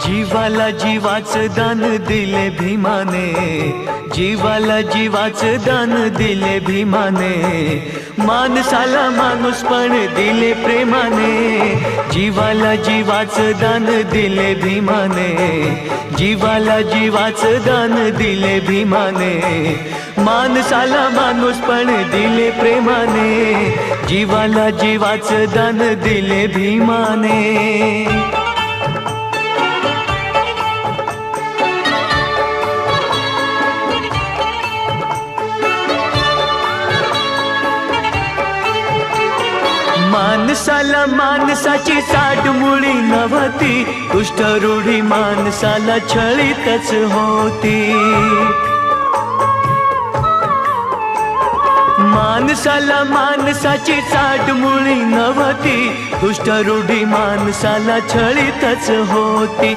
जीवाला जीवाचं दान दिले भीमाने, जीवाला जीवाचं दान दिले भीमाने, माणसाला माणूसपण दिले प्रेमाने। जीवाला जीवाचं दान दिले भीमाने, जीवाला जीवाचं दान दिले भीमाने, माणसाला माणूसपण दिले प्रेमाने। जीवाला जीवाचं दान दिले भीमाने। माणसाला माणसाची साठ मुळी नव्हती, दुष्ट रूढी माणसाला छळीतच होती। माणसाला माणसाची साठ मुळी नव्हती, दुष्ट रूढी माणसाला छळीतच होती।